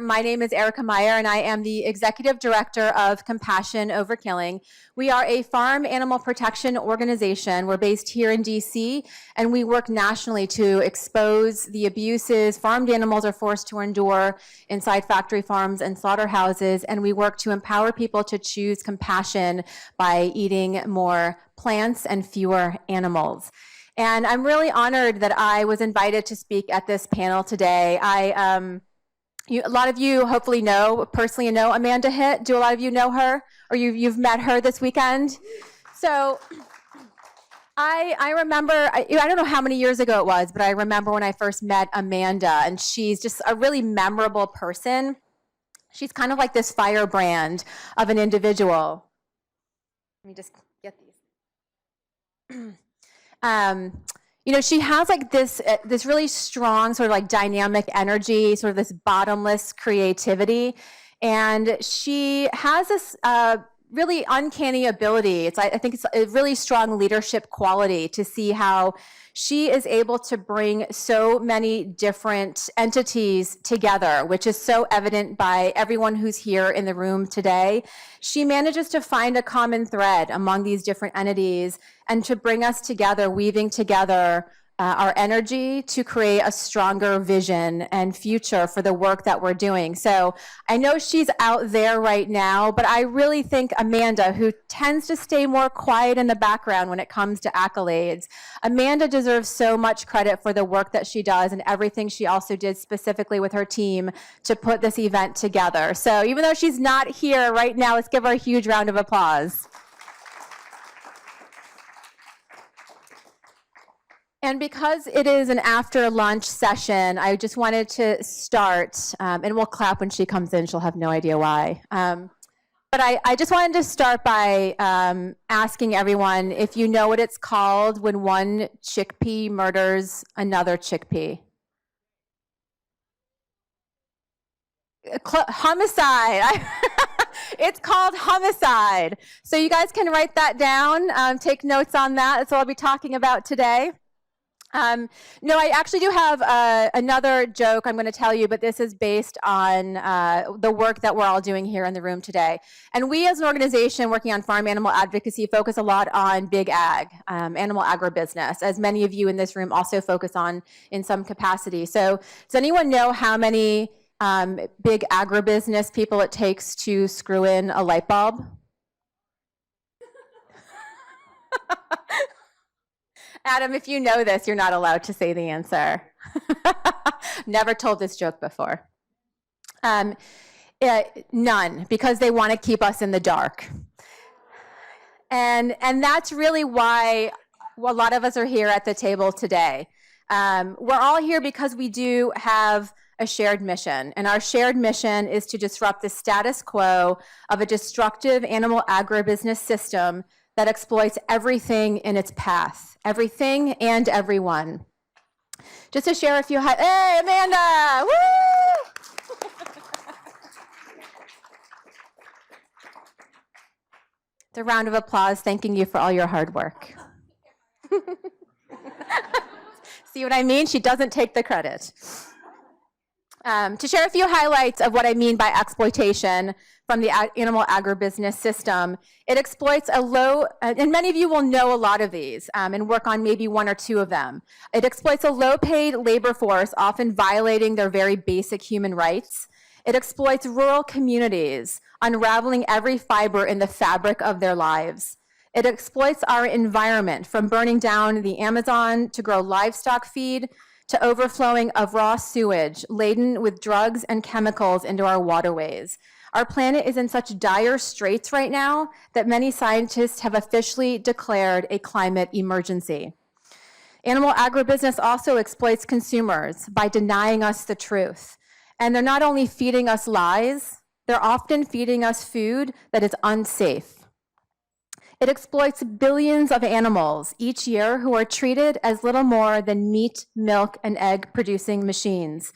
My name is Erica Meier, and I am the Executive Director of Compassion Over Killing. We are a farm animal protection organization. We're based here in DC, and we work nationally to expose the abuses farmed animals are forced to endure inside factory farms and slaughterhouses, and we work to empower people to choose compassion by eating more plants and fewer animals. And I'm really honored that I was invited to speak at this panel today. A lot of you hopefully personally know Amanda Hitt. Do a lot of you know her, or you've met her this weekend? So I remember, I don't know how many years ago it was, but I remember when I first met Amanda, and she's just a really memorable person. She's kind of like this firebrand of an individual. Let me just get these. She has like this really strong sort of like dynamic energy, sort of this bottomless creativity. And she has this really uncanny ability. I think it's a really strong leadership quality to see how she is able to bring so many different entities together, which is so evident by everyone who's here in the room today. She manages to find a common thread among these different entities and to bring us together, weaving together our energy to create a stronger vision and future for the work that we're doing. So I know she's out there right now, but I really think Amanda, who tends to stay more quiet in the background when it comes to accolades, Amanda deserves so much credit for the work that she does and everything she also did specifically with her team to put this event together. So even though she's not here right now, let's give her a huge round of applause. And because it is an after lunch session, I just wanted to start, and we'll clap when she comes in, she'll have no idea why. But I just wanted to start by asking everyone if you know what it's called when one chickpea murders another chickpea. Homicide. It's called homicide. So you guys can write that down, take notes on that. That's what I'll be talking about today. No, I actually do have another joke I'm going to tell you, but this is based on the work that we're all doing here in the room today. And we as an organization working on farm animal advocacy focus a lot on big ag, animal agribusiness, as many of you in this room also focus on in some capacity. So does anyone know how many big agribusiness people it takes to screw in a light bulb? Adam, if you know this, you're not allowed to say the answer. Never told this joke before. None, because they want to keep us in the dark. And that's really why a lot of us are here at the table today. We're all here because we do have a shared mission, and our shared mission is to disrupt the status quo of a destructive animal agribusiness system that exploits everything in its path, everything and everyone. Just to share a few hey, Amanda! Woo! It's a round of applause thanking you for all your hard work. See what I mean? She doesn't take the credit. To share a few highlights of what I mean by exploitation from the animal agribusiness system, it exploits a low, and many of you will know a lot of these and work on maybe one or two of them. It exploits a low-paid labor force, often violating their very basic human rights. It exploits rural communities, unraveling every fiber in the fabric of their lives. It exploits our environment, from burning down the Amazon to grow livestock feed, to overflowing of raw sewage laden with drugs and chemicals into our waterways. Our planet is in such dire straits right now that many scientists have officially declared a climate emergency. Animal agribusiness also exploits consumers by denying us the truth. And they're not only feeding us lies, they're often feeding us food that is unsafe. It exploits billions of animals each year who are treated as little more than meat, milk, and egg-producing machines.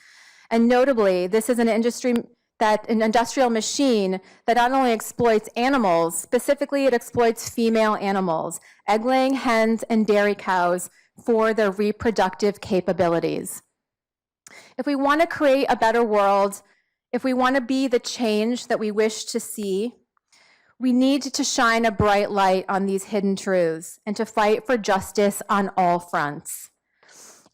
And notably, this is an industrial machine that not only exploits animals, specifically it exploits female animals, egg-laying hens and dairy cows, for their reproductive capabilities. If we want to create a better world, If we want to be the change that we wish to see, we need to shine a bright light on these hidden truths and to fight for justice on all fronts.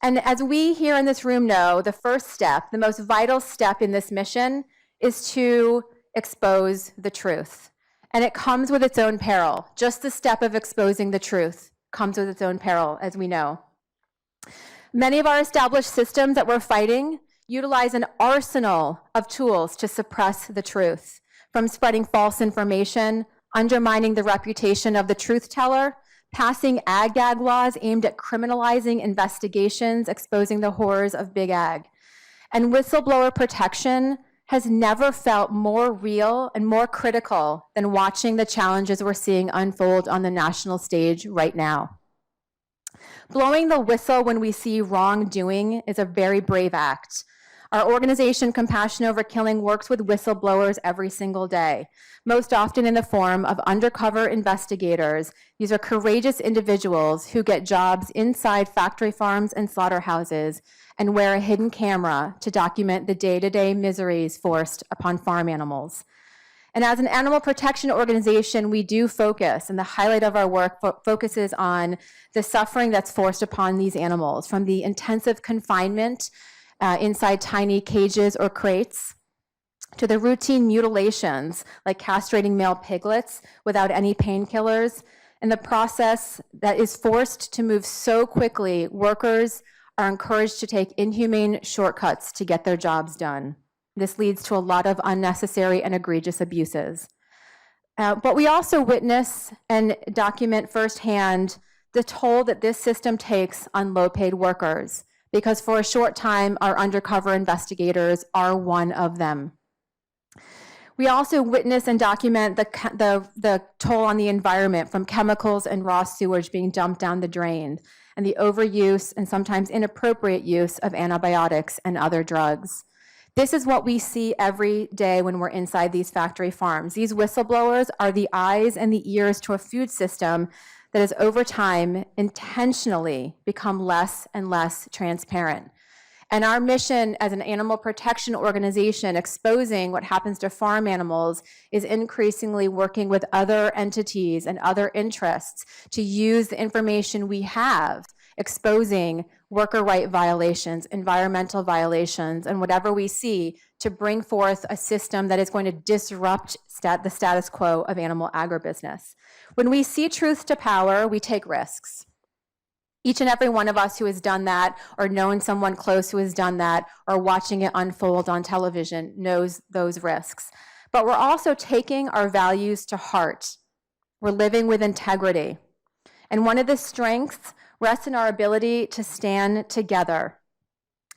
And as we here in this room know, the first step, the most vital step in this mission is to expose the truth. And it comes with its own peril. Just the step of exposing the truth comes with its own peril, as we know. Many of our established systems that we're fighting utilize an arsenal of tools to suppress the truth, from spreading false information, undermining the reputation of the truth teller, passing ag-gag laws aimed at criminalizing investigations, exposing the horrors of big ag. And whistleblower protection has never felt more real and more critical than watching the challenges we're seeing unfold on the national stage right now. Blowing the whistle when we see wrongdoing is a very brave act. Our organization, Compassion Over Killing, works with whistleblowers every single day, most often in the form of undercover investigators. These are courageous individuals who get jobs inside factory farms and slaughterhouses and wear a hidden camera to document the day-to-day miseries forced upon farm animals. And as an animal protection organization, we do focus, and the highlight of our work focuses on the suffering that's forced upon these animals, from the intensive confinement inside tiny cages or crates, to the routine mutilations, like castrating male piglets without any painkillers, and the process that is forced to move so quickly, workers are encouraged to take inhumane shortcuts to get their jobs done. This leads to a lot of unnecessary and egregious abuses. But we also witness and document firsthand the toll that this system takes on low-paid workers, because for a short time, our undercover investigators are one of them. We also witness and document the toll on the environment from chemicals and raw sewage being dumped down the drain, and the overuse and sometimes inappropriate use of antibiotics and other drugs. This is what we see every day when we're inside these factory farms. These whistleblowers are the eyes and the ears to a food system that has over time intentionally become less and less transparent. And our mission as an animal protection organization exposing what happens to farm animals is increasingly working with other entities and other interests to use the information we have, exposing worker right violations, environmental violations, and whatever we see to bring forth a system that is going to disrupt the status quo of animal agribusiness. When we see truth to power, we take risks. Each and every one of us who has done that, or known someone close who has done that, or watching it unfold on television knows those risks. But we're also taking our values to heart. We're living with integrity. And one of the strengths rests in our ability to stand together,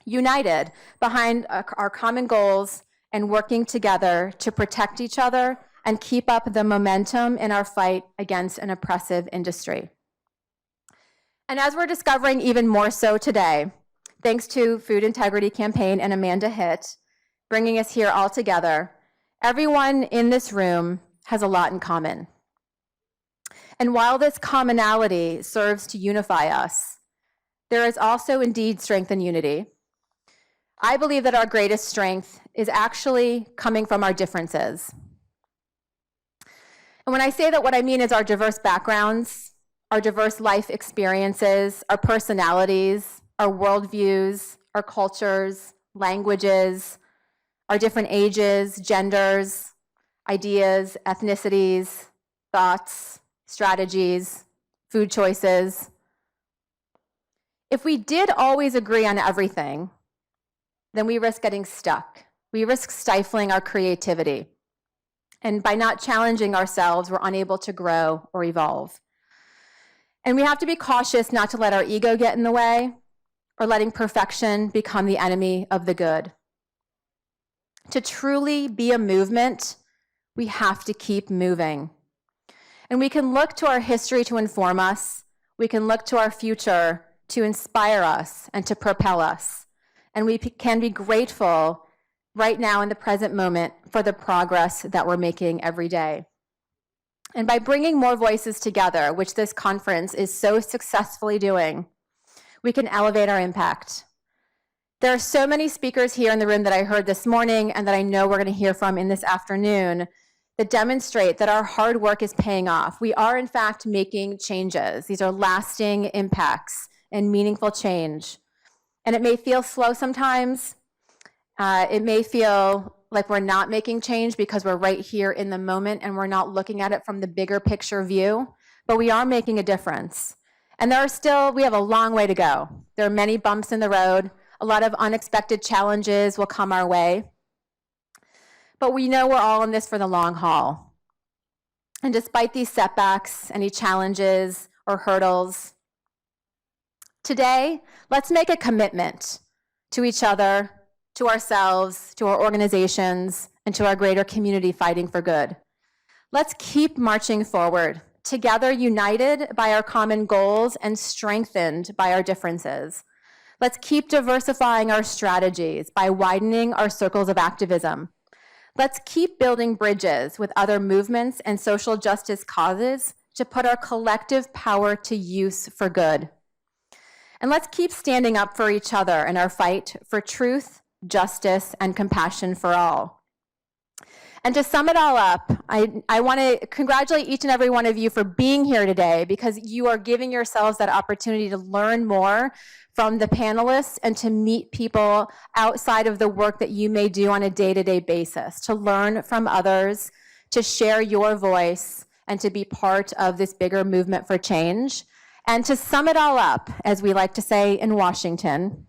united behind our common goals and working together to protect each other and keep up the momentum in our fight against an oppressive industry. And as we're discovering even more so today, thanks to Food Integrity Campaign and Amanda Hitt, bringing us here all together, everyone in this room has a lot in common. And while this commonality serves to unify us, there is also indeed strength in unity. I believe that our greatest strength is actually coming from our differences. And when I say that, what I mean is our diverse backgrounds, our diverse life experiences, our personalities, our worldviews, our cultures, languages, our different ages, genders, ideas, ethnicities, thoughts, strategies, food choices. If we did always agree on everything, then we risk getting stuck. We risk stifling our creativity. And by not challenging ourselves, we're unable to grow or evolve. And we have to be cautious not to let our ego get in the way or letting perfection become the enemy of the good. To truly be a movement, we have to keep moving. And we can look to our history to inform us. We can look to our future to inspire us and to propel us. And we can be grateful right now in the present moment for the progress that we're making every day. And by bringing more voices together, which this conference is so successfully doing, we can elevate our impact. There are so many speakers here in the room that I heard this morning and that I know we're going to hear from in this afternoon that demonstrate that our hard work is paying off. We are, in fact, making changes. These are lasting impacts and meaningful change. And it may feel slow sometimes. It may feel like we're not making change because we're right here in the moment and we're not looking at it from the bigger picture view, but we are making a difference. And we have a long way to go. There are many bumps in the road. A lot of unexpected challenges will come our way. But we know we're all in this for the long haul. And despite these setbacks, any challenges or hurdles, today, let's make a commitment to each other, to ourselves, to our organizations, and to our greater community fighting for good. Let's keep marching forward, together united by our common goals and strengthened by our differences. Let's keep diversifying our strategies by widening our circles of activism. Let's keep building bridges with other movements and social justice causes to put our collective power to use for good. And let's keep standing up for each other in our fight for truth, justice, and compassion for all. And to sum it all up, I want to congratulate each and every one of you for being here today, because you are giving yourselves that opportunity to learn more from the panelists and to meet people outside of the work that you may do on a day-to-day basis, to learn from others, to share your voice, and to be part of this bigger movement for change. And to sum it all up, as we like to say in Washington,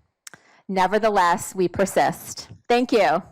nevertheless, we persist. Thank you.